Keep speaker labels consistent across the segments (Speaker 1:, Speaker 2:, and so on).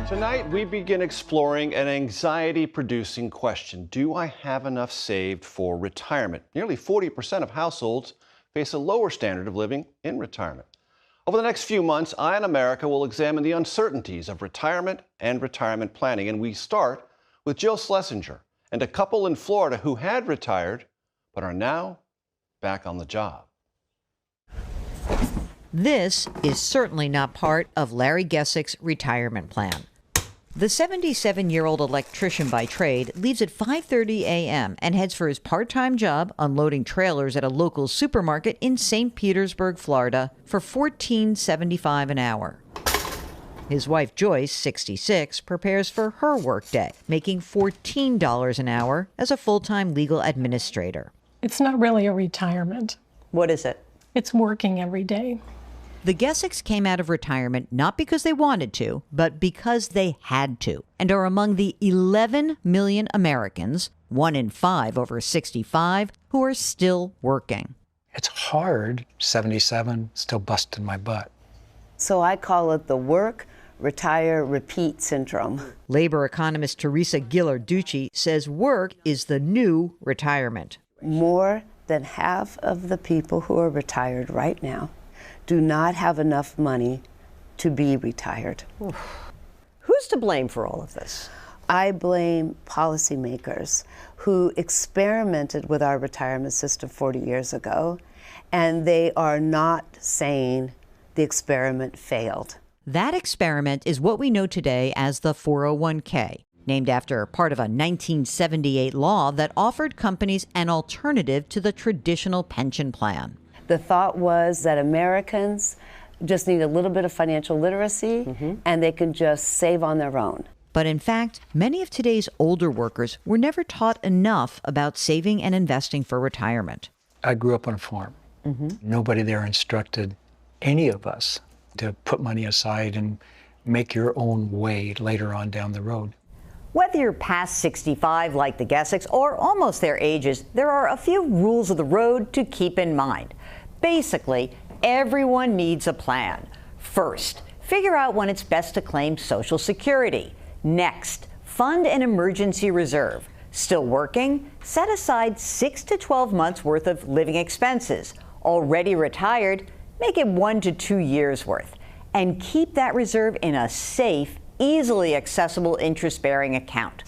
Speaker 1: Tonight, we begin exploring an anxiety-producing question. Do I have enough saved for retirement? Nearly 40% of households face a lower standard of living in retirement. Over the next few months, Eye on America will examine the uncertainties of retirement and retirement planning. And we start with Jill Schlesinger and a couple in Florida who had retired but are now back on the job.
Speaker 2: This is certainly not part of Larry Gessick's retirement plan. The 77-year-old electrician by trade leaves at 5:30 a.m. and heads for his part-time job unloading trailers at a local supermarket in St. Petersburg, Florida, for $14.75 an hour. His wife, Joyce, 66, prepares for her workday, making $14 an hour as a full-time legal administrator.
Speaker 3: It's not really a retirement.
Speaker 2: What is it?
Speaker 3: It's working every day.
Speaker 2: The Gessicks came out of retirement not because they wanted to, but because they had to, and are among the 11 million Americans, 1 in 5 over 65, who are still working.
Speaker 4: It's hard, 77, still busting my butt.
Speaker 5: So I call it the work, retire, repeat syndrome.
Speaker 2: Labor economist Teresa Ghilarducci says work is the new retirement.
Speaker 5: More than half of the people who are retired right now do not have enough money to be retired.
Speaker 6: Who's to blame for all of this?
Speaker 5: I blame policymakers who experimented with our retirement system 40 years ago, and they are not saying the experiment failed.
Speaker 2: That experiment is what we know today as the 401k, named after part of a 1978 law that offered companies an alternative to the traditional pension plan.
Speaker 5: The thought was that Americans just need a little bit of financial literacy and they can just save on their own.
Speaker 2: But in fact, many of today's older workers were never taught enough about saving and investing for retirement.
Speaker 4: I grew up on a farm. Nobody there instructed any of us to put money aside and make your own way later on down the road.
Speaker 6: Whether you're past 65 like the Gessicks or almost their ages, there are a few rules of the road to keep in mind. Basically, everyone needs a plan. First, figure out when it's best to claim Social Security. Next, fund an emergency reserve. Still working? Set aside 6 to 12 months worth of living expenses. Already retired? Make it 1 to 2 years worth. And keep that reserve in a safe, easily accessible interest-bearing account.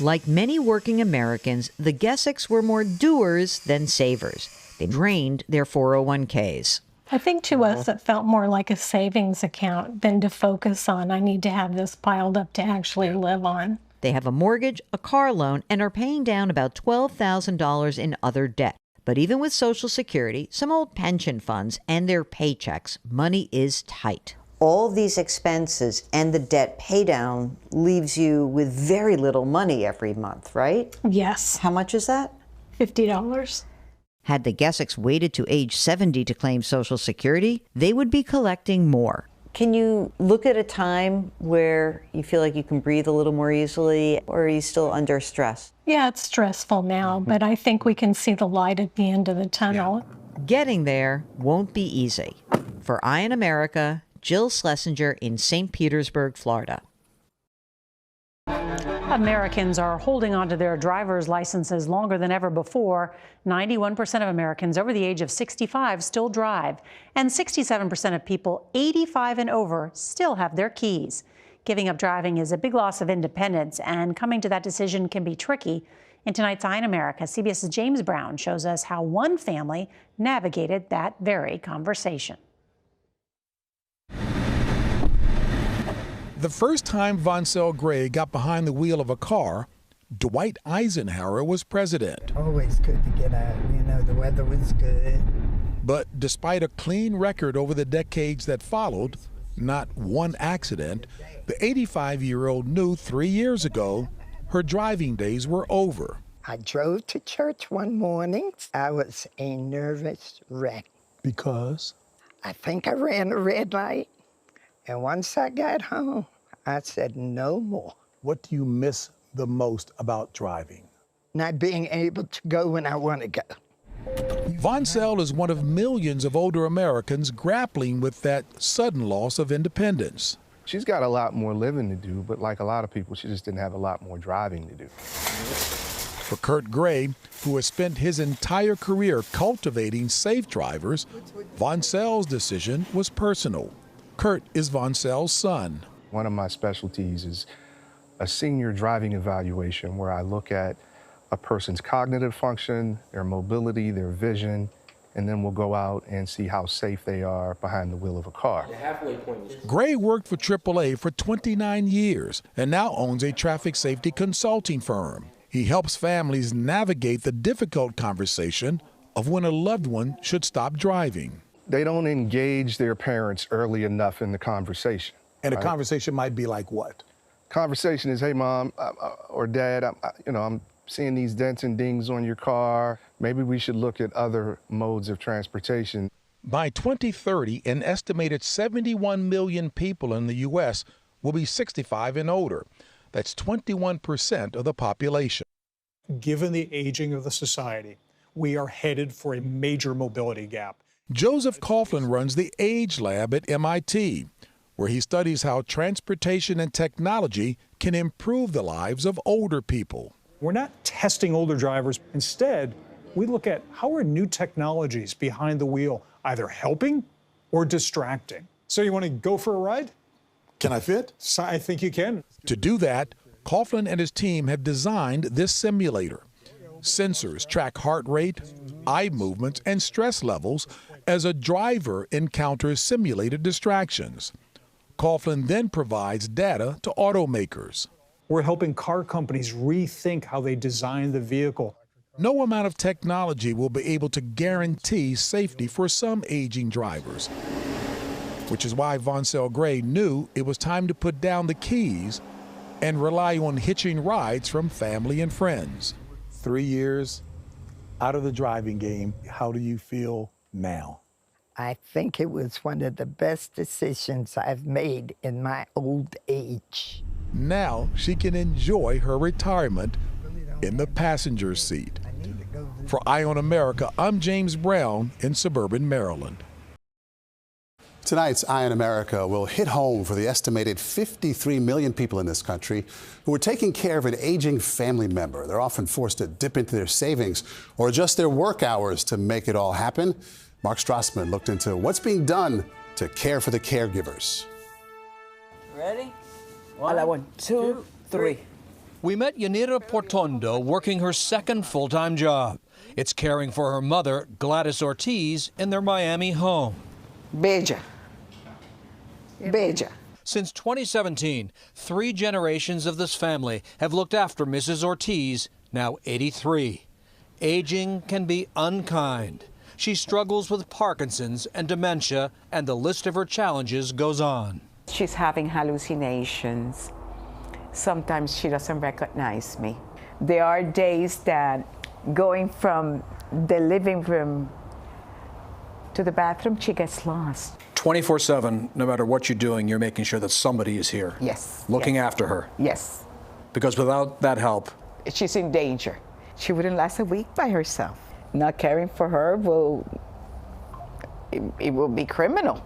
Speaker 2: Like many working Americans, the Gessicks were more doers than savers. They drained their 401ks.
Speaker 3: I think to us it felt more like a savings account than to focus on, I need to have this piled up to actually live on.
Speaker 2: They have a mortgage, a car loan, and are paying down about $12,000 in other debt. But even with Social Security, some old pension funds, and their paychecks, money is tight.
Speaker 6: All of these expenses and the debt pay down leaves you with very little money every month, right?
Speaker 3: Yes.
Speaker 6: How much is that?
Speaker 3: $50.
Speaker 2: Had the Gessicks waited to age 70 to claim Social Security, they would be collecting more.
Speaker 6: Can you look at a time where you feel like you can breathe a little more easily, or are you still under stress?
Speaker 3: Yeah, it's stressful now, but I think we can see the light at the end of the tunnel.
Speaker 2: Getting there won't be easy. For Eye on America, Jill Schlesinger in St. Petersburg, Florida.
Speaker 7: Americans are holding on to their driver's licenses longer than ever before. 91% of Americans over the age of 65 still drive, and 67% of people 85 and over still have their keys. Giving up driving is a big loss of independence, and coming to that decision can be tricky. In tonight's Eye on America, CBS's James Brown shows us how one family navigated that very conversation.
Speaker 8: The first time Voncell Gray got behind the wheel of a car, Dwight Eisenhower was president.
Speaker 9: Always good to get out. You know, the weather was good.
Speaker 8: But despite a clean record over the decades that followed, not one accident, the 85-year-old knew 3 years ago her driving days were over.
Speaker 9: I drove to church one morning. I was a nervous wreck.
Speaker 8: Because?
Speaker 9: I think I ran a red light. And once I got home, I said no more.
Speaker 8: What do you miss the most about driving?
Speaker 9: Not being able to go when I want to go.
Speaker 8: Voncell is one of millions of older Americans grappling with that sudden loss of independence.
Speaker 10: She's got a lot more living to do, but like a lot of people, she just didn't have a lot more driving to do.
Speaker 8: For Kurt Gray, who has spent his entire career cultivating safe drivers, Von Sell's decision was personal. Kurt is Von Sell's son.
Speaker 10: One of my specialties is a senior driving evaluation where I look at a person's cognitive function, their mobility, their vision, and then we'll go out and see how safe they are behind the wheel of a car.
Speaker 8: Gray worked for AAA for 29 years and now owns a traffic safety consulting firm. He helps families navigate the difficult conversation of when a loved one should stop driving.
Speaker 10: They don't engage their parents early enough in the conversation.
Speaker 8: And a conversation might be like what?
Speaker 10: Conversation is, hey, Mom or Dad, I'm seeing these dents and dings on your car. Maybe we should look at other modes of transportation.
Speaker 8: By 2030, an estimated 71 million people in the U.S. will be 65 and older. That's 21% of the population.
Speaker 11: Given the aging of the society, we are headed for a major mobility gap.
Speaker 8: Joseph Coughlin runs the Age Lab at MIT, where he studies how transportation and technology can improve the lives of older people.
Speaker 11: We're not testing older drivers. Instead, we look at how are new technologies behind the wheel either helping or distracting. So you want to go for a ride?
Speaker 8: Can I fit?
Speaker 11: I think you can.
Speaker 8: To do that, Coughlin and his team have designed this simulator. Sensors track heart rate, eye movements, and stress levels as a driver encounters simulated distractions. Coughlin then provides data to automakers.
Speaker 11: We're helping car companies rethink how they design the vehicle.
Speaker 8: No amount of technology will be able to guarantee safety for some aging drivers, which is why Von Sell Gray knew it was time to put down the keys and rely on hitching rides from family and friends. 3 years out of the driving game, how do you feel now?
Speaker 9: I think it was one of the best decisions I've made in my old age.
Speaker 8: Now she can enjoy her retirement in the passenger seat. For Eye on America, I'm James Brown in suburban Maryland.
Speaker 12: Tonight's Eye on America will hit home for the estimated 53 million people in this country who are taking care of an aging family member. They're often forced to dip into their savings or adjust their work hours to make it all happen. Mark Strassman looked into what's being done to care for the caregivers.
Speaker 13: Ready? One, two, three.
Speaker 14: We met Yanira Portondo working her second full-time job. It's caring for her mother, Gladys Ortiz, in their Miami home.
Speaker 9: Bella.
Speaker 14: Since 2017, 3 generations of this family have looked after Mrs. Ortiz, now 83. Aging can be unkind. She struggles with Parkinson's and dementia, and the list of her challenges goes on.
Speaker 15: She's having hallucinations. Sometimes she doesn't recognize me. There are days that going from the living room to the bathroom, she gets lost.
Speaker 14: 24/7, no matter what you're doing, you're making sure that somebody is here.
Speaker 15: Yes.
Speaker 14: Looking after her.
Speaker 15: Yes.
Speaker 14: Because without that help,
Speaker 15: she's in danger. She wouldn't last a week by herself. Not caring for her will be criminal.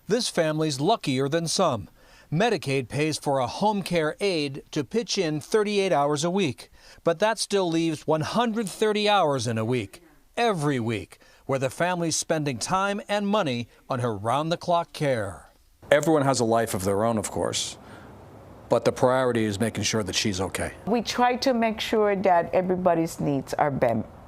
Speaker 14: this family's luckier than some. Medicaid pays for a home care aide to pitch in 38 hours a week, but that still leaves 130 hours in a week, every week, where the family's spending time and money on her round-the-clock care. Everyone has a life of their own, of course, but the priority is making sure that she's okay.
Speaker 15: We try to make sure that everybody's needs are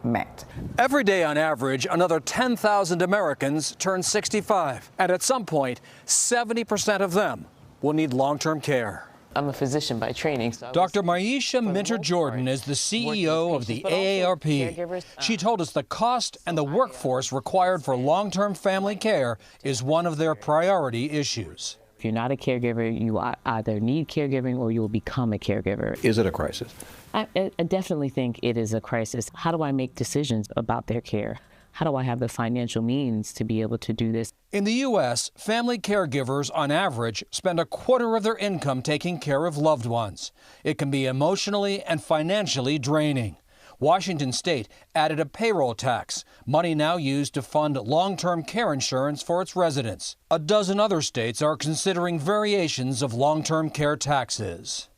Speaker 15: met.
Speaker 14: Every day on average, another 10,000 Americans turn 65, and at some point, 70% of them will need long-term care.
Speaker 13: I'm a physician by training. So
Speaker 14: Dr. Maisha Minter-Jordan is the CEO of the AARP. She told us the cost and the workforce required for long-term family care is one of their priority issues.
Speaker 13: If you're not a caregiver, you either need caregiving or you will become a caregiver.
Speaker 1: Is it a crisis?
Speaker 13: I definitely think it is a crisis. How do I make decisions about their care? How do I have the financial means to be able to do this?
Speaker 14: In the U.S., family caregivers on average spend a quarter of their income taking care of loved ones. It can be emotionally and financially draining. Washington State added a payroll tax, money now used to fund long-term care insurance for its residents. A dozen other states are considering variations of long-term care taxes.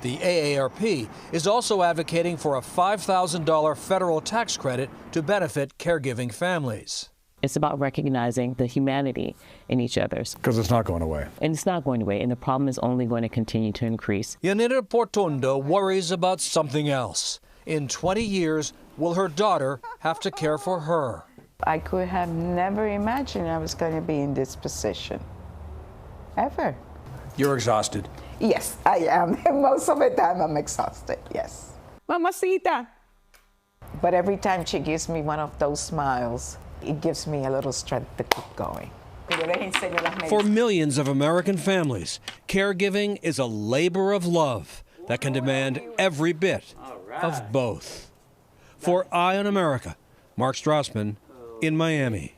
Speaker 14: The AARP is also advocating for a $5,000 federal tax credit to benefit caregiving families.
Speaker 13: It's about recognizing the humanity in each other's.
Speaker 16: Because it's not going away.
Speaker 13: And it's not going away, and the problem is only going to continue to increase.
Speaker 14: Yanira Portondo worries about something else. In 20 years, will her daughter have to care for her?
Speaker 15: I could have never imagined I was going to be in this position. Ever.
Speaker 16: You're exhausted.
Speaker 15: Yes, I am. Most of the time I'm exhausted, yes. Mamacita. But every time she gives me one of those smiles, it gives me a little strength to keep going.
Speaker 14: For millions of American families, caregiving is a labor of love that can demand every bit of both. For Eye on America, Mark Strassman in Miami.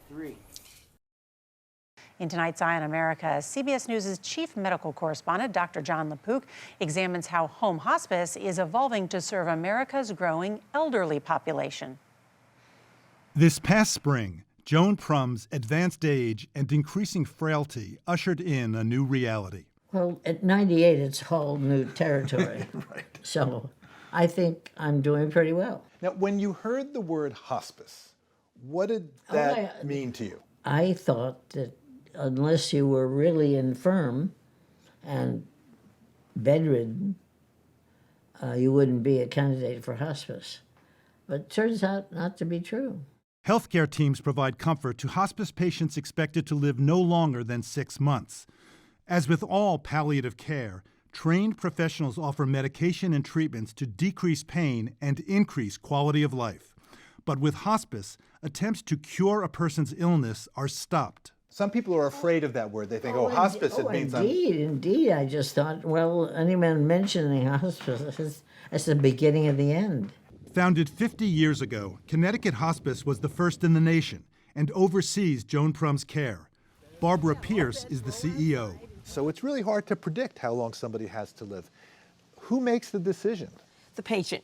Speaker 7: In tonight's Eye on America, CBS News' chief medical correspondent, Dr. John LaPook, examines how home hospice is evolving to serve America's growing elderly population.
Speaker 17: This past spring, Joan Prum's advanced age and increasing frailty ushered in a new reality.
Speaker 18: Well, at 98, it's whole new territory.
Speaker 19: Right.
Speaker 18: So I think I'm doing pretty well.
Speaker 19: Now, when you heard the word hospice, what did that mean to you?
Speaker 18: I thought that unless you were really infirm and bedridden, you wouldn't be a candidate for hospice. But it turns out not to be true.
Speaker 17: Healthcare teams provide comfort to hospice patients expected to live no longer than 6 months. As with all palliative care, trained professionals offer medication and treatments to decrease pain and increase quality of life. But with hospice, attempts to cure a person's illness are stopped.
Speaker 19: Some people are afraid of that word. They think, hospice, it means
Speaker 18: Indeed. I just thought, well, anyone mentioning hospice, that's the beginning of the end.
Speaker 17: Founded 50 years ago, Connecticut Hospice was the first in the nation and oversees Joan Prum's care. Barbara Pierce is the CEO.
Speaker 19: So it's really hard to predict how long somebody has to live. Who makes the decision?
Speaker 20: The patient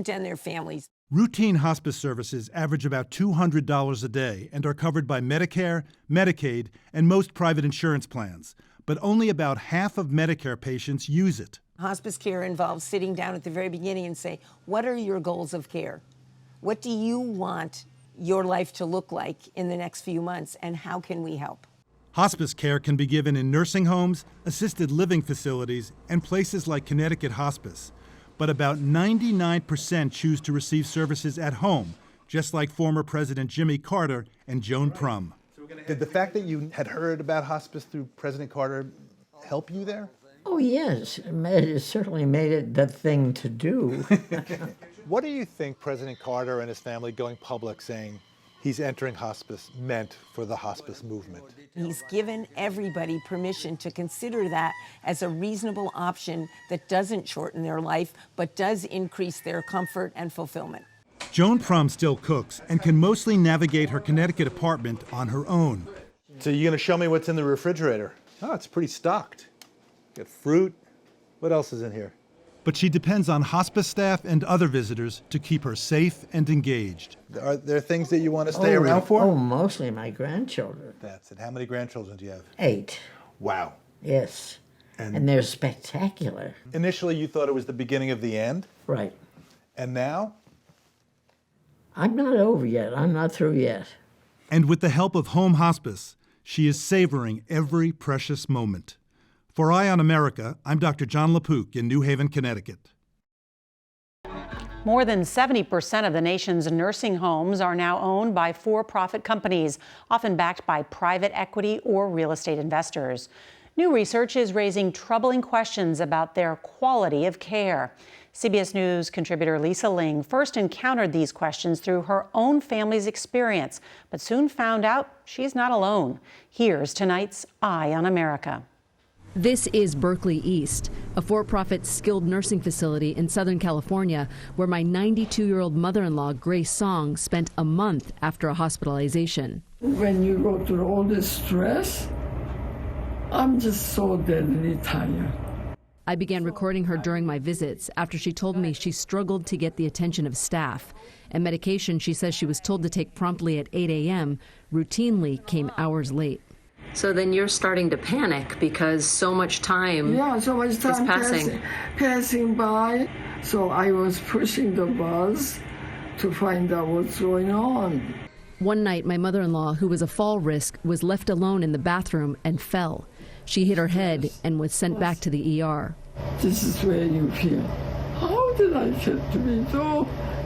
Speaker 20: and their families.
Speaker 17: Routine hospice services average about $200 a day and are covered by Medicare, Medicaid, and most private insurance plans. But only about half of Medicare patients use it.
Speaker 20: Hospice care involves sitting down at the very beginning and say, what are your goals of care? What do you want your life to look like in the next few months, and how can we help?
Speaker 17: Hospice care can be given in nursing homes, assisted living facilities, and places like Connecticut Hospice. But about 99% choose to receive services at home, just like former President Jimmy Carter and Joan Prum.
Speaker 19: Did the fact that you had heard about hospice through President Carter help you there?
Speaker 18: Oh, yes. It certainly made it the thing to do.
Speaker 19: What do you think President Carter and his family going public saying he's entering hospice meant for the hospice movement?
Speaker 20: He's given everybody permission to consider that as a reasonable option that doesn't shorten their life, but does increase their comfort and fulfillment.
Speaker 17: Joan Prum still cooks and can mostly navigate her Connecticut apartment on her own.
Speaker 19: So you're going to show me what's in the refrigerator? Oh, it's pretty stocked. Got fruit. What else is in here?
Speaker 17: But she depends on hospice staff and other visitors to keep her safe and engaged.
Speaker 19: Are there things that you want to stay around for?
Speaker 18: Oh, mostly my grandchildren.
Speaker 19: That's it. How many grandchildren do you have?
Speaker 18: 8.
Speaker 19: Wow.
Speaker 18: Yes. And they're spectacular.
Speaker 19: Initially, you thought it was the beginning of the end?
Speaker 18: Right.
Speaker 19: And now?
Speaker 18: I'm not over yet. I'm not through yet.
Speaker 17: And with the help of home hospice, she is savoring every precious moment. For Eye on America, I'm Dr. John LaPook in New Haven, Connecticut.
Speaker 7: More than 70% of the nation's nursing homes are now owned by for-profit companies, often backed by private equity or real estate investors. New research is raising troubling questions about their quality of care. CBS News contributor Lisa Ling first encountered these questions through her own family's experience, but soon found out she's not alone. Here's tonight's Eye on America.
Speaker 21: This is Berkeley East, a for-profit skilled nursing facility in Southern California, where my 92-year-old mother-in-law, Grace Song, spent a month after a hospitalization.
Speaker 22: When you go through all this stress, I'm just so deadly tired.
Speaker 21: I began recording her during my visits after she told me she struggled to get the attention of staff, and medication she says she was told to take promptly at 8 a.m. routinely came hours late.
Speaker 5: So then you're starting to panic because so much time is
Speaker 22: passing by. So I was pushing the bus to find out what's going on.
Speaker 21: One night, my mother-in-law, who was a fall risk, was left alone in the bathroom and fell. She hit her head and was sent back to the ER.
Speaker 22: This is where you feel, how did I get to be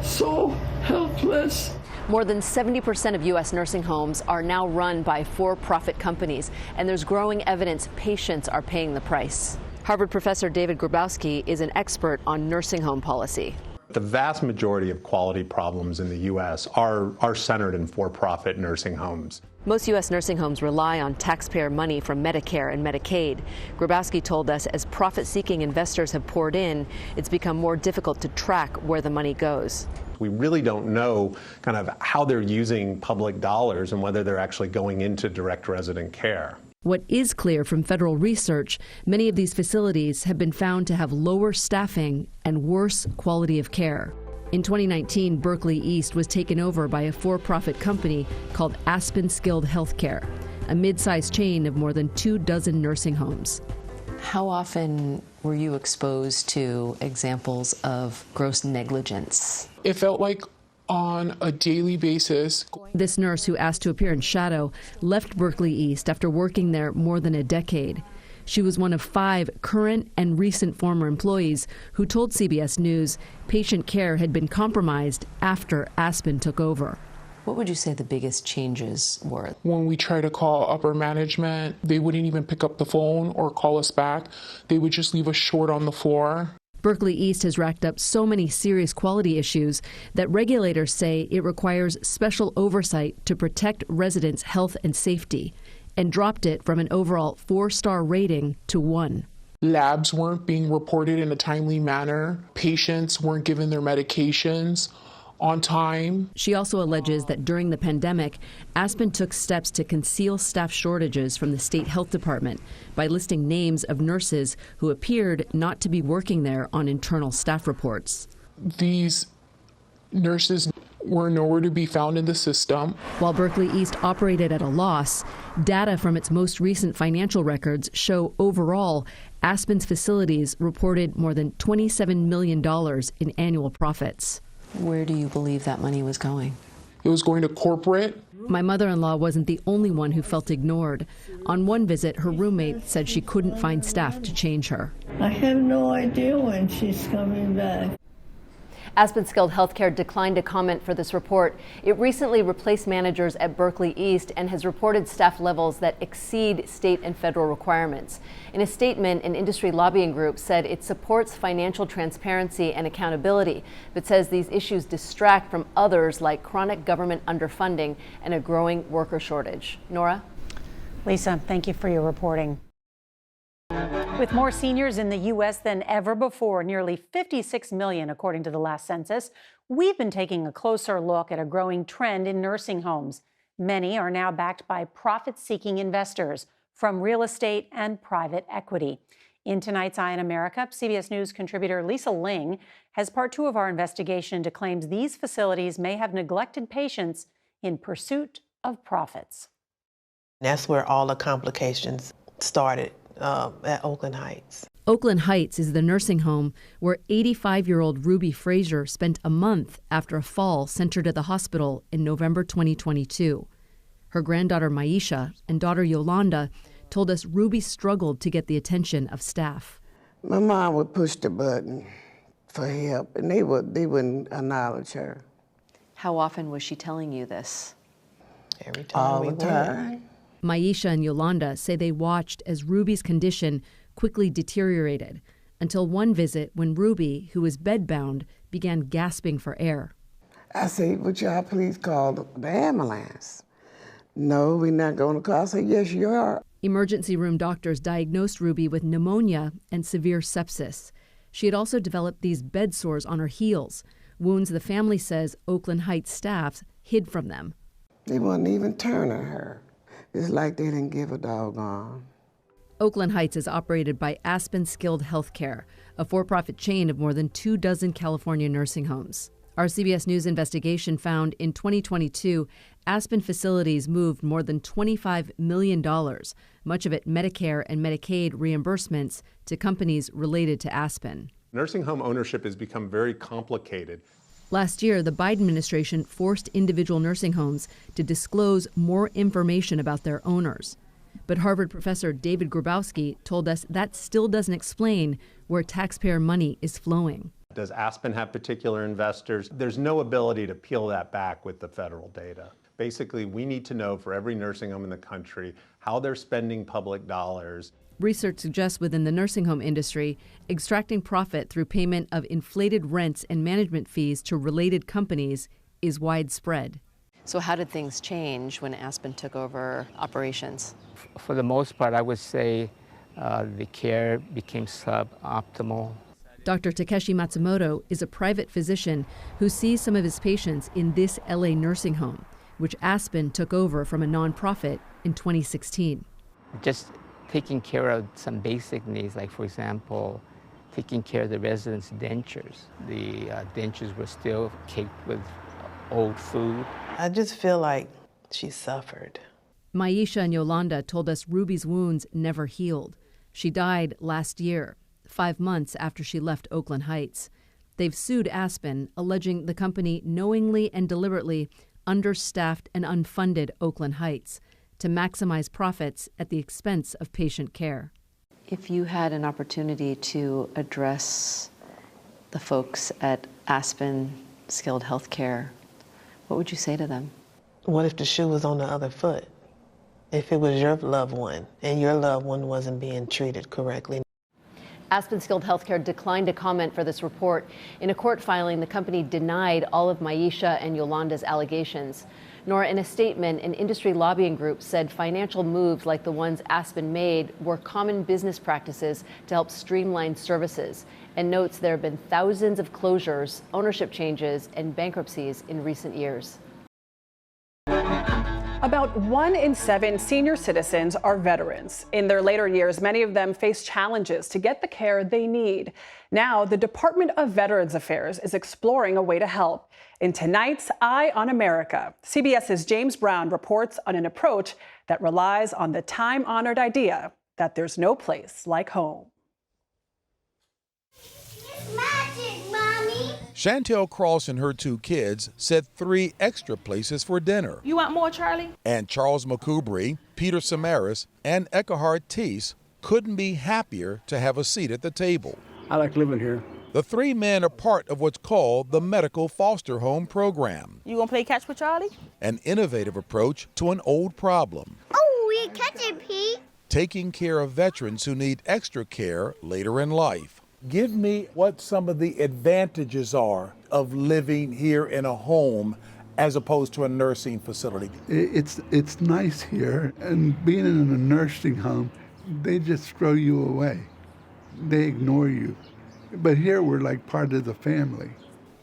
Speaker 22: so helpless?
Speaker 21: More than 70% of U.S. nursing homes are now run by for-profit companies, and there's growing evidence patients are paying the price. Harvard professor David Grabowski is an expert on nursing home policy.
Speaker 23: The vast majority of quality problems in the U.S. are centered in for-profit nursing homes.
Speaker 21: Most U.S. nursing homes rely on taxpayer money from Medicare and Medicaid. Grabowski told us as profit-seeking investors have poured in, it's become more difficult to track where the money goes.
Speaker 23: We really don't know kind of how they're using public dollars and whether they're actually going into direct resident care.
Speaker 21: What is clear from federal research, many of these facilities have been found to have lower staffing and worse quality of care. In 2019, Berkeley East was taken over by a for-profit company called Aspen Skilled Healthcare, a mid-sized chain of more than 24 nursing homes.
Speaker 24: How often were you exposed to examples of gross negligence?
Speaker 25: It felt like on a daily basis.
Speaker 21: This nurse, who asked to appear in shadow, left Berkeley East after working there more than a decade. She was one of 5 current and recent former employees who told CBS News patient care had been compromised after Aspen took over.
Speaker 24: What would you say the biggest changes were?
Speaker 25: When we try to call upper management, they wouldn't even pick up the phone or call us back. They would just leave us short on the floor.
Speaker 21: Berkeley East has racked up so many serious quality issues that regulators say it requires special oversight to protect residents' health and safety, and dropped it from an overall 4-star rating to 1.
Speaker 25: Labs weren't being reported in a timely manner. Patients weren't given their medications on time.
Speaker 21: She also alleges that during the pandemic, Aspen took steps to conceal staff shortages from the state health department by listing names of nurses who appeared not to be working there on internal staff reports.
Speaker 25: These nurses were nowhere to be found in the system.
Speaker 21: While Berkeley East operated at a loss, data from its most recent financial records show overall Aspen's facilities reported more than $27 million in annual profits.
Speaker 24: Where do you believe that money was going?
Speaker 25: It was going to corporate.
Speaker 21: My mother-in-law wasn't the only one who felt ignored. On one visit, her roommate said she couldn't find staff to change her.
Speaker 22: I have no idea when she's coming back.
Speaker 21: Aspen Skilled Healthcare declined to comment for this report. It recently replaced managers at Berkeley East and has reported staff levels that exceed state and federal requirements. In a statement, an industry lobbying group said it supports financial transparency and accountability, but says these issues distract from others like chronic government underfunding and a growing worker shortage. Nora?
Speaker 7: Lisa, thank you for your reporting. With more seniors in the U.S. than ever before, nearly 56 million, according to the last census, we've been taking a closer look at a growing trend in nursing homes. Many are now backed by profit-seeking investors from real estate and private equity. In tonight's Eye on America, CBS News contributor Lisa Ling has part 2 of our investigation into claims these facilities may have neglected patients in pursuit of profits.
Speaker 26: That's where all the complications started. At Oakland Heights.
Speaker 21: Oakland Heights is the nursing home where 85-year-old Ruby Frazier spent a month after a fall sent her to the hospital in November 2022. Her granddaughter Maisha and daughter Yolanda told us Ruby struggled to get the attention of staff.
Speaker 22: My mom would push the button for help, and they wouldn't acknowledge her.
Speaker 21: How often was she telling you this?
Speaker 26: Every time
Speaker 22: All
Speaker 26: we
Speaker 22: the time.
Speaker 21: Maisha and Yolanda say they watched as Ruby's condition quickly deteriorated until one visit when Ruby, who was bedbound, began gasping for air.
Speaker 22: I said, would y'all please call the ambulance? No, we're not going to call. I said, yes, you are.
Speaker 21: Emergency room doctors diagnosed Ruby with pneumonia and severe sepsis. She had also developed these bed sores on her heels, wounds the family says Oakland Heights staff hid from them.
Speaker 22: They wouldn't even turn on her. It's like they didn't give a doggone.
Speaker 21: Oakland Heights is operated by Aspen Skilled Healthcare, a for-profit chain of more than 24 California nursing homes. Our CBS News investigation found in 2022, Aspen facilities moved more than $25 million, much of it Medicare and Medicaid reimbursements, to companies related to Aspen.
Speaker 23: Nursing home ownership has become very complicated.
Speaker 21: Last year, the Biden administration forced individual nursing homes to disclose more information about their owners. But Harvard professor David Grabowski told us that still doesn't explain where taxpayer money is flowing.
Speaker 23: Does Aspen have particular investors? There's no ability to peel that back with the federal data. Basically, we need to know for every nursing home in the country how they're spending public dollars.
Speaker 21: Research suggests within the nursing home industry, extracting profit through payment of inflated rents and management fees to related companies is widespread.
Speaker 24: So how did things change when Aspen took over operations?
Speaker 2: For the most part, I would say the care became suboptimal.
Speaker 21: Dr. Takeshi Matsumoto is a private physician who sees some of his patients in this LA nursing home, which Aspen took over from a nonprofit in 2016.
Speaker 2: Just taking care of some basic needs, like, for example, taking care of the residents' dentures. The dentures were still caked with old food.
Speaker 26: I just feel like she suffered.
Speaker 21: Maisha and Yolanda told us Ruby's wounds never healed. She died last year, 5 months after she left Oakland Heights. They've sued Aspen, alleging the company knowingly and deliberately understaffed and unfunded Oakland Heights to maximize profits at the expense of patient care.
Speaker 24: If you had an opportunity to address the folks at Aspen Skilled Healthcare, what would you say to them?
Speaker 26: What if the shoe was on the other foot? If it was your loved one and your loved one wasn't being treated correctly?
Speaker 24: Aspen Skilled Healthcare declined to comment for this report. In a court filing, the company denied all of Maisha and Yolanda's allegations. Nor in a statement, an industry lobbying group said financial moves like the ones Aspen made were common business practices to help streamline services, and notes there have been thousands of closures, ownership changes, and bankruptcies in recent years.
Speaker 3: About 1 in 7 senior citizens are veterans. In their later years, many of them face challenges to get the care they need. Now, the Department of Veterans Affairs is exploring a way to help. In tonight's Eye on America, CBS's James Brown reports on an approach that relies on the time-honored idea that there's no place like home.
Speaker 8: Chantel Cross and her 2 kids set 3 extra places for dinner.
Speaker 4: You want more, Charlie?
Speaker 8: And Charles McCoubry, Peter Samaras, and Eckhart Teese couldn't be happier to have a seat at the table.
Speaker 6: I like living here.
Speaker 8: The 3 men are part of what's called the Medical Foster Home Program.
Speaker 4: You gonna play catch with Charlie?
Speaker 8: An innovative approach to an old problem.
Speaker 10: Oh, we catch it, Pete.
Speaker 8: Taking care of veterans who need extra care later in life.
Speaker 6: Give me what some of the advantages are of living here in a home as opposed to a nursing facility.
Speaker 11: It's nice here, and being in a nursing home, they just throw you away. They ignore you. But here we're like part of the family.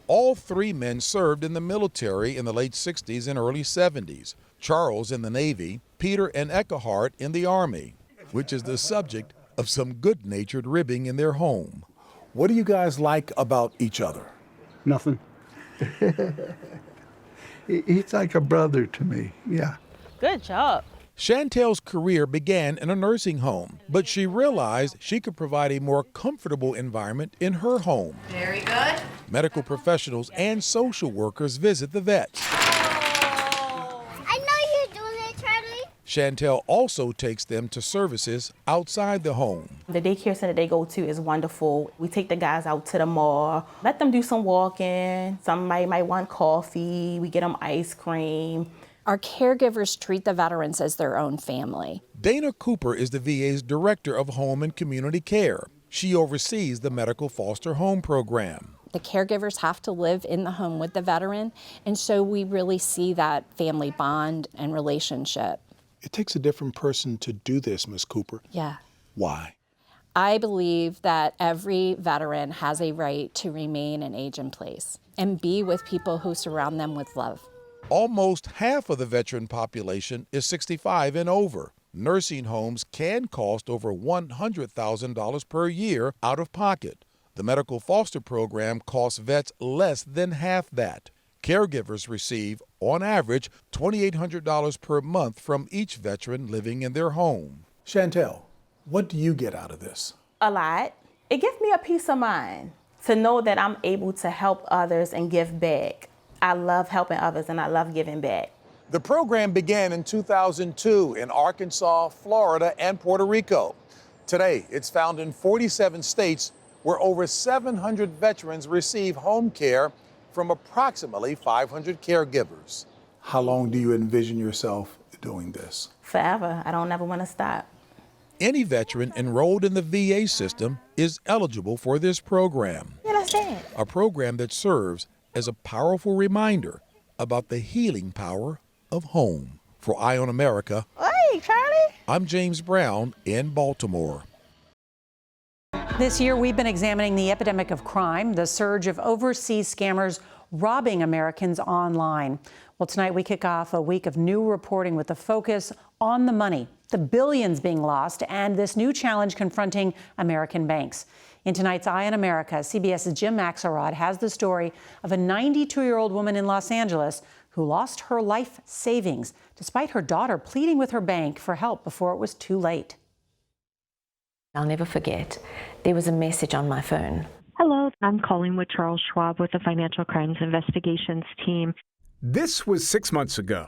Speaker 8: All 3 men served in the military in the late 60s and early 70s. Charles in the Navy, Peter and Eckhart in the Army, which is the subject of some good-natured ribbing in their home.
Speaker 6: What do you guys like about each other?
Speaker 11: Nothing. He's like a brother to me, yeah.
Speaker 4: Good job.
Speaker 8: Chantel's career began in a nursing home, but she realized she could provide a more comfortable environment in her home.
Speaker 10: Very good.
Speaker 8: Medical professionals and social workers visit the vets.
Speaker 10: I know you're doing it, Charlie.
Speaker 8: Chantel also takes them to services outside the home.
Speaker 4: The daycare center they go to is wonderful. We take the guys out to the mall, let them do some walking. Somebody might want coffee. We get them ice cream.
Speaker 27: Our caregivers treat the veterans as their own family.
Speaker 8: Dana Cooper is the VA's Director of Home and Community Care. She oversees the Medical Foster Home Program.
Speaker 27: The caregivers have to live in the home with the veteran, and so we really see that family bond and relationship.
Speaker 6: It takes a different person to do this, Ms. Cooper.
Speaker 27: Yeah.
Speaker 6: Why?
Speaker 27: I believe that every veteran has a right to remain and age in place and be with people who surround them with love.
Speaker 8: Almost half of the veteran population is 65 and over. Nursing homes can cost over $100,000 per year out of pocket. The medical foster program costs vets less than half that. Caregivers receive, on average, $2,800 per month from each veteran living in their home.
Speaker 6: Chantel, what do you get out of this?
Speaker 4: A lot. It gives me a peace of mind to know that I'm able to help others and give back. I love helping others and I love giving back.
Speaker 6: The program began in 2002 in Arkansas, Florida, and Puerto Rico. Today, it's found in 47 states where over 700 veterans receive home care from approximately 500 caregivers. How long do you envision yourself doing this?
Speaker 4: Forever. I don't ever want to stop.
Speaker 8: Any veteran enrolled in the VA system is eligible for this program.
Speaker 4: You understand?
Speaker 8: A program that serves as a powerful reminder about the healing power of home. For Eye on America,
Speaker 4: Hey, Charlie.
Speaker 8: I'm James Brown in Baltimore.
Speaker 7: This year, we've been examining the epidemic of crime, the surge of overseas scammers robbing Americans online. Well, tonight we kick off a week of new reporting with a focus on the money, the billions being lost, and this new challenge confronting American banks. In tonight's Eye on America, CBS's Jim Axelrod has the story of a 92-year-old woman in Los Angeles who lost her life savings despite her daughter pleading with her bank for help before it was too late.
Speaker 1: I'll never forget, there was a message on my phone.
Speaker 9: Hello, I'm calling with Charles Schwab with the Financial Crimes Investigations team.
Speaker 12: This was 6 months ago.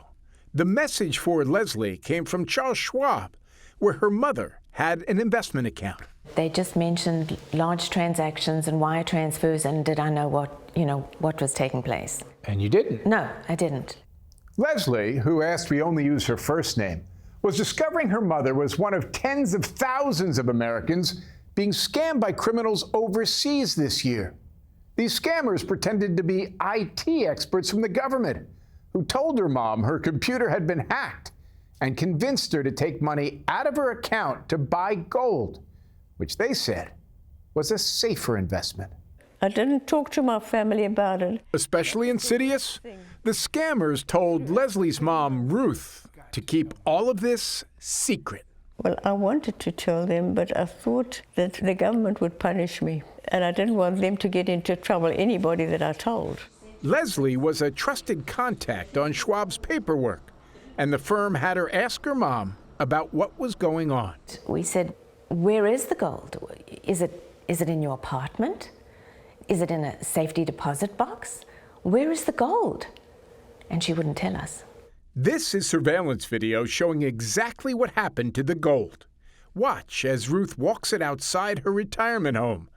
Speaker 12: The message for Leslie came from Charles Schwab, where her mother had an investment account.
Speaker 1: They just mentioned large transactions and wire transfers, and did I know what was taking place?
Speaker 13: And you didn't?
Speaker 1: No, I didn't.
Speaker 13: Leslie, who asked we only use her first name, was discovering her mother was one of tens of thousands of Americans being scammed by criminals overseas this year. These scammers pretended to be IT experts from the government who told her mom her computer had been hacked and convinced her to take money out of her account to buy gold, which they said was a safer investment.
Speaker 14: I didn't talk to my family about it.
Speaker 12: Especially insidious, the scammers told Leslie's mom, Ruth, to keep all of this secret.
Speaker 14: Well, I wanted to tell them, but I thought that the government would punish me, and I didn't want them to get into trouble, anybody that I told.
Speaker 12: Leslie was a trusted contact on Schwab's paperwork, and the firm had her ask her mom about what was going on.
Speaker 1: We said, where is the gold? Is it in your apartment? Is it in a safety deposit box? Where is the gold? And she wouldn't tell us.
Speaker 12: This is surveillance video showing exactly what happened to the gold. Watch as Ruth walks it outside her retirement home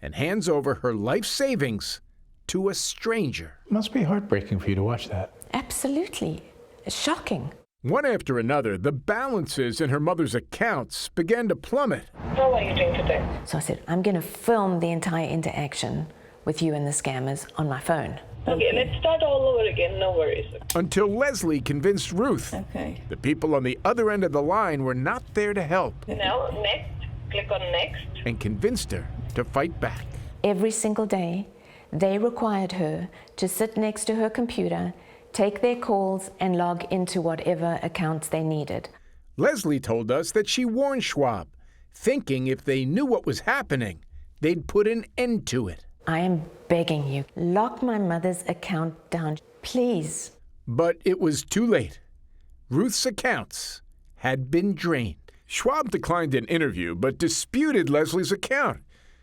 Speaker 12: and hands over her life savings to a stranger.
Speaker 13: It must be heartbreaking for you to watch that.
Speaker 1: Absolutely. Shocking.
Speaker 12: One after another, the balances in her mother's accounts began to plummet.
Speaker 14: How are you doing today?
Speaker 1: So I said, I'm going to film the entire interaction with you and the scammers on my phone.
Speaker 14: Okay, let's start all over again, no worries.
Speaker 12: Until Leslie convinced Ruth.
Speaker 14: Okay.
Speaker 12: The people on the other end of the line were not there to help.
Speaker 14: Now, next, click on next.
Speaker 12: And convinced her to fight back.
Speaker 1: Every single day, they required her to sit next to her computer, take their calls, and log into whatever accounts they needed.
Speaker 12: Leslie told us that she warned Schwab, thinking if they knew what was happening, they'd put an end to it.
Speaker 1: I am begging you, lock my mother's account down, please.
Speaker 12: But it was too late. Ruth's accounts had been drained. Schwab declined an interview, but disputed Leslie's account,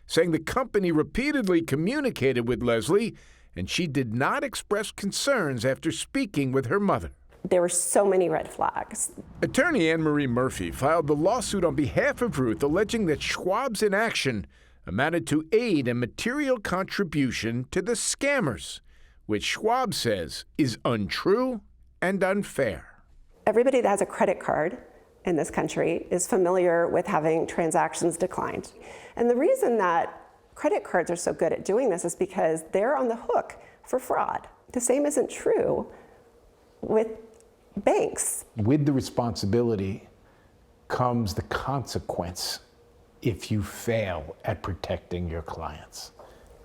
Speaker 12: saying the company repeatedly communicated with Leslie, and she did not express concerns after speaking with her mother.
Speaker 15: There were so many red flags.
Speaker 12: Attorney Anne Marie Murphy filed the lawsuit on behalf of Ruth, alleging that Schwab's inaction amounted to aid and material contribution to the scammers, which Schwab says is untrue and unfair.
Speaker 15: Everybody that has a credit card in this country is familiar with having transactions declined. And the reason that credit cards are so good at doing this is because they're on the hook for fraud. The same isn't true with banks.
Speaker 13: With the responsibility comes the consequence if you fail at protecting your clients.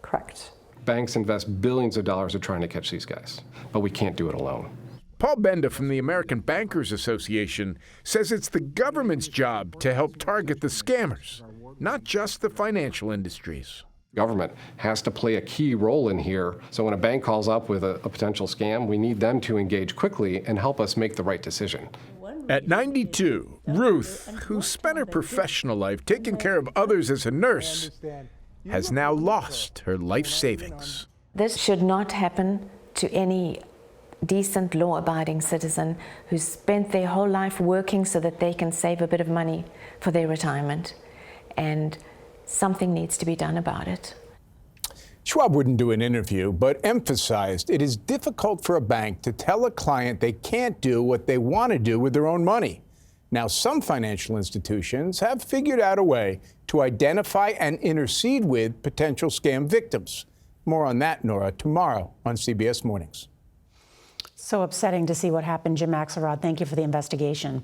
Speaker 15: Correct.
Speaker 16: Banks invest billions of dollars of trying to catch these guys, but we can't do it alone.
Speaker 12: Paul Benda from the American Bankers Association says it's the government's job to help target the scammers, not just the financial industries.
Speaker 5: Government has to play a key role in here. So when a bank calls up with a potential scam, we need them to engage quickly and help us make the right decision.
Speaker 12: At 92, Ruth, who spent her professional life taking care of others as a nurse, has now lost her life savings.
Speaker 1: This should not happen to any decent, law-abiding citizen who's spent their whole life working so that they can save a bit of money for their retirement. And something needs to be done about it.
Speaker 16: Schwab wouldn't do an interview, but emphasized it is difficult for a bank to tell a client they can't do what they want to do with their own money. Now, some financial institutions have figured out a way to identify and intercede with potential scam victims. More on that, Nora, tomorrow on CBS Mornings.
Speaker 7: So upsetting to see what happened, Jim Axelrod. Thank you for the investigation.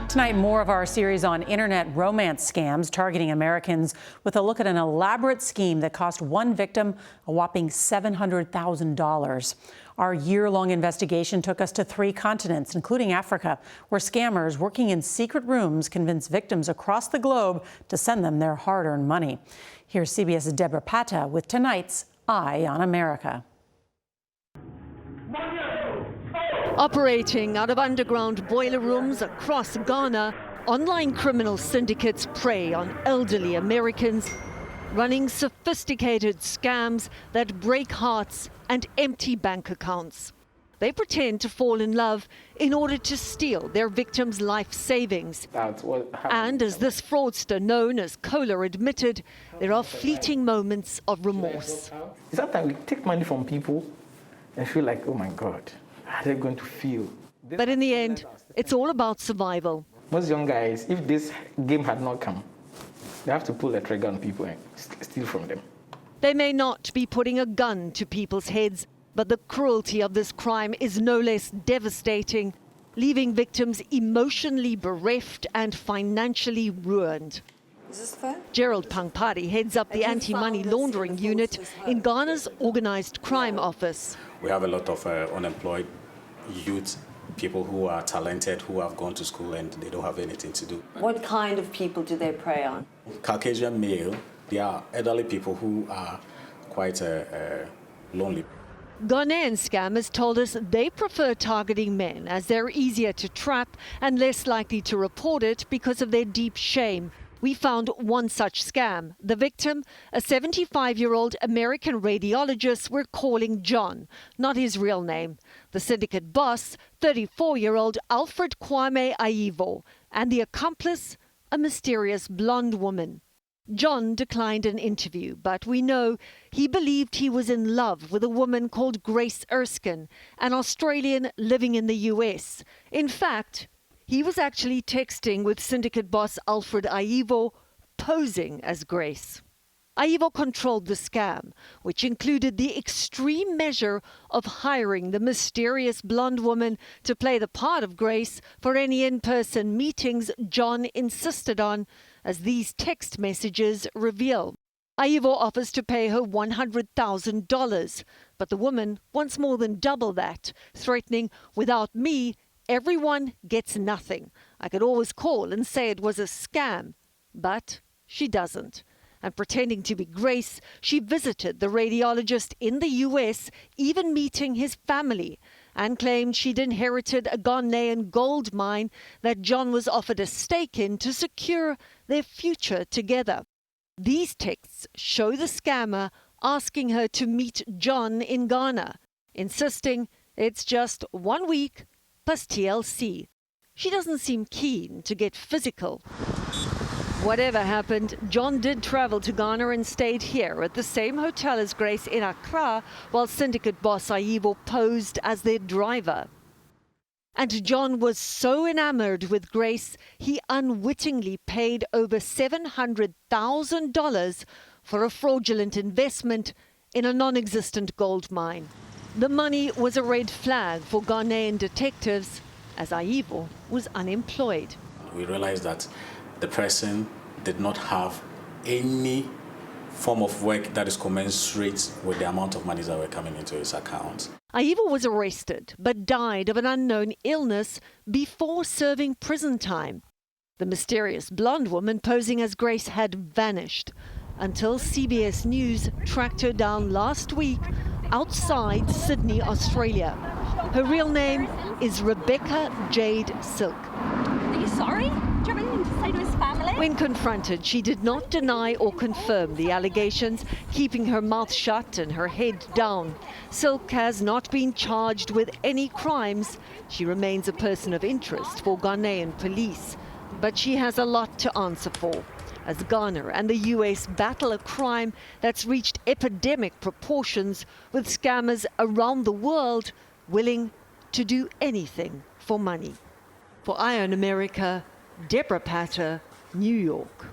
Speaker 7: Tonight, more of our series on internet romance scams targeting Americans with a look at an elaborate scheme that cost one victim a whopping $700,000. Our year-long investigation took us to 3 continents, including Africa, where scammers working in secret rooms convince victims across the globe to send them their hard-earned money. Here's CBS's Deborah Patta with tonight's Eye on America.
Speaker 17: Operating out of underground boiler rooms across Ghana, online criminal syndicates prey on elderly Americans, running sophisticated scams that break hearts and empty bank accounts. They pretend to fall in love in order to steal their victims' life savings. And as this fraudster known as Kohler admitted, there are fleeting moments of remorse.
Speaker 18: Sometimes we take money from people and feel like, oh my God, how are they going to feel?
Speaker 17: But in the end, it's all about survival.
Speaker 18: Most young guys, if this game had not come, they have to pull the trigger on people and steal from them.
Speaker 17: They may not be putting a gun to people's heads, but the cruelty of this crime is no less devastating, leaving victims emotionally bereft and financially ruined.
Speaker 19: Is this fair?
Speaker 17: Gerald Pangpari heads up the anti-money laundering unit in Ghana's Organized Crime Office.
Speaker 20: We have a lot of unemployed youth, people who are talented, who have gone to school and they don't have anything to do.
Speaker 19: What kind of people do they prey on?
Speaker 20: Caucasian male, they are elderly people who are quite lonely.
Speaker 17: Ghanaian scammers told us they prefer targeting men as they're easier to trap and less likely to report it because of their deep shame. We found one such scam. The victim, a 75-year-old American radiologist we're calling John, not his real name. The syndicate boss, 34-year-old Alfred Kwame Aivo, and the accomplice, a mysterious blonde woman. John declined an interview, but we know he believed he was in love with a woman called Grace Erskine, an Australian living in the US. In fact, he was actually texting with syndicate boss Alfred Aivo, posing as Grace. Aivo controlled the scam, which included the extreme measure of hiring the mysterious blonde woman to play the part of Grace for any in-person meetings John insisted on, as these text messages reveal. Aivo offers to pay her $100,000, but the woman wants more than double that, threatening, "Without me, everyone gets nothing. I could always call and say it was a scam." But she doesn't. And pretending to be Grace, she visited the radiologist in the US, even meeting his family, and claimed she'd inherited a Ghanaian gold mine that John was offered a stake in to secure their future together. These texts show the scammer asking her to meet John in Ghana, insisting it's just 1 week plus TLC. She doesn't seem keen to get physical. Whatever happened, John did travel to Ghana and stayed here at the same hotel as Grace in Accra, while syndicate boss Aivo posed as their driver. And John was so enamored with Grace, he unwittingly paid over $700,000 for a fraudulent investment in a non-existent gold mine. The money was a red flag for Ghanaian detectives, as Aivo was unemployed.
Speaker 20: We realized that the person did not have any form of work that is commensurate with the amount of money that were coming into his account.
Speaker 17: Aiva was arrested but died of an unknown illness before serving prison time. The mysterious blonde woman posing as Grace had vanished until CBS News tracked her down last week outside Sydney, Australia. Her real name is Rebecca Jade Silk.
Speaker 2: Are you sorry? Do you have anything to say to his family?
Speaker 17: When confronted, she did not deny or confirm the allegations, keeping her mouth shut and her head down. Silk has not been charged with any crimes. She remains a person of interest for Ghanaian police, but she has a lot to answer for, as Ghana and the US battle a crime that's reached epidemic proportions, with scammers around the world willing to do anything for money. For Eye on America, Deborah Patter, New York.